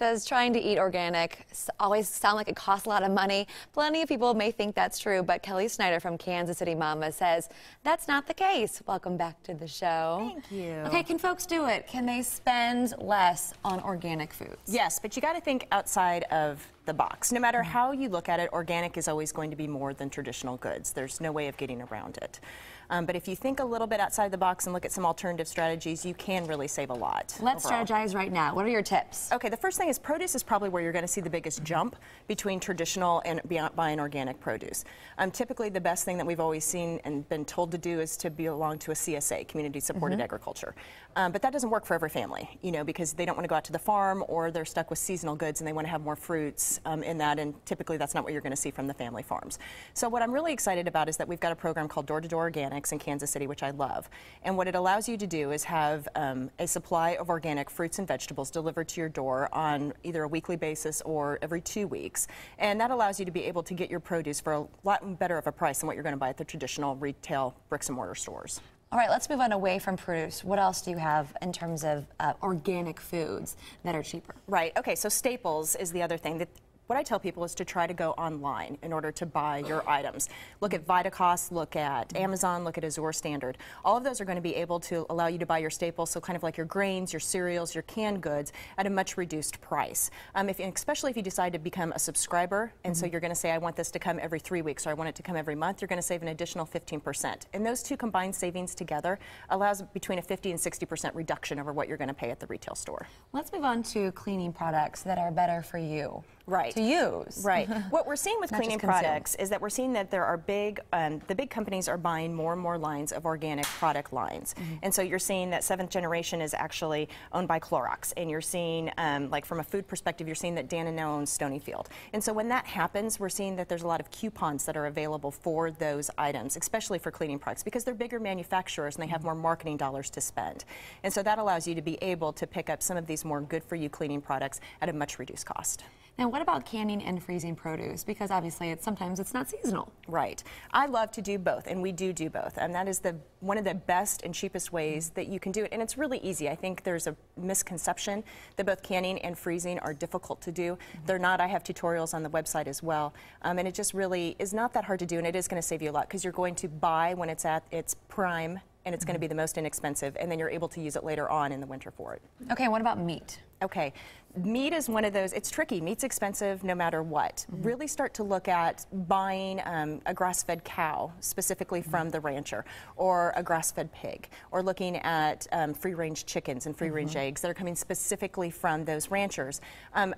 Does trying to eat organic always sound like it costs a lot of money? Plenty of people may think that's true, but Kelly Snyder from Kansas City Mama says that's not the case. Welcome back to the show. Thank you. Okay, can folks do it? Can they spend less on organic foods? Yes, but you got to think outside of the box. No matter how you look at it, organic is always going to be more than traditional goods. There's no way of getting around it. But if you think a little bit outside the box and look at some alternative strategies, you can really save a lot. Let's strategize right now. What are your tips? Okay, the first thing is produce is probably where you're going to see the biggest jump between traditional and buying organic produce. Typically, the best thing that we've always seen and been told to do is to belong to a CSA, Community Supported Agriculture. But that doesn't work for every family, you know, because they don't want to go out to the farm or they're stuck with seasonal goods and they want to have more fruits in that, and typically that's not what you're going to see from the family farms. So what I'm really excited about is that we've got a program called Door-to-Door Organics in Kansas City, which I love. And what it allows you to do is have a supply of organic fruits and vegetables delivered to your door on either a weekly basis or every 2 weeks. And that allows you to be able to get your produce for a lot better of a price than what you're going to buy at the traditional retail bricks and mortar stores. All right, let's move on away from produce. What else do you have in terms of organic foods that are cheaper? Right, okay, so staples is the other thing. What I tell people is to try to go online in order to buy your items. Look at Vitacost, look at Amazon, look at Azure Standard. All of those are going to be able to allow you to buy your staples, so kind of like your grains, your cereals, your canned goods at a much reduced price. Especially if you decide to become a subscriber, and so you're going to say, I want this to come every 3 weeks, or I want it to come every month, you're going to save an additional 15%. And those two combined savings together allows between a 50 and 60% reduction over what you're going to pay at the retail store. Let's move on to cleaning products that are better for you. Right. To use. Right. What we're seeing with cleaning products is that we're seeing that there are the big companies are buying more and more lines of organic product lines. And so you're seeing that 7th Generation is actually owned by Clorox. And you're seeing, like from a food perspective, you're seeing that Dannon now owns Stonyfield. And so when that happens, we're seeing that there's a lot of coupons that are available for those items, especially for cleaning products, because they're bigger manufacturers and they have more marketing dollars to spend. And so that allows you to be able to pick up some of these more good-for-you cleaning products at a much reduced cost. Now, what about canning and freezing produce? Because obviously, sometimes it's not seasonal. Right. I love to do both, and we do both. And that is one of the best and cheapest ways that you can do it. And it's really easy. I think there's a misconception that both canning and freezing are difficult to do. They're not. I have tutorials on the website as well. And it just really is not that hard to do, and it is going to save you a lot because you're going to buy when it's at its prime, and it's going to be the most inexpensive, and then you're able to use it later on in the winter for it. Okay, what about meat? Okay, meat is one of those, it's tricky. Meat's expensive no matter what. Really start to look at buying a grass-fed cow, specifically from the rancher, or a grass-fed pig, or looking at free-range chickens and free-range eggs that are coming specifically from those ranchers.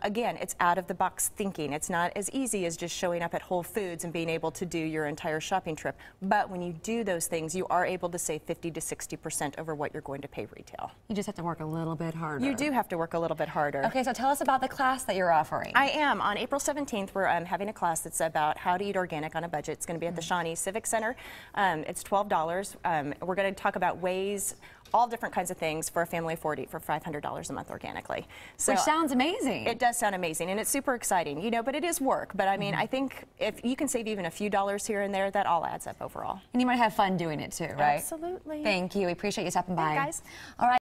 Again, it's out-of-the-box thinking. It's not as easy as just showing up at Whole Foods and being able to do your entire shopping trip. But when you do those things, you are able to save 50 to 60% over what you're going to pay retail. You just have to work a little bit harder. You do have to work a little bit harder. Okay, so tell us about the class that you're offering. I am. On April 17th, we're having a class that's about how to eat organic on a budget. It's going to be at the Shawnee Civic Center. It's $12. We're going to talk about ways, all different kinds of things for a family of 40 for $500 a month organically. So, which sounds amazing. It does sound amazing, and it's super exciting, you know, but it is work. But I mean, I think if you can save even a few dollars here and there, that all adds up overall. And you might have fun doing it too, right? Absolutely. Thank you. We appreciate you stopping by. Thanks, guys. All right.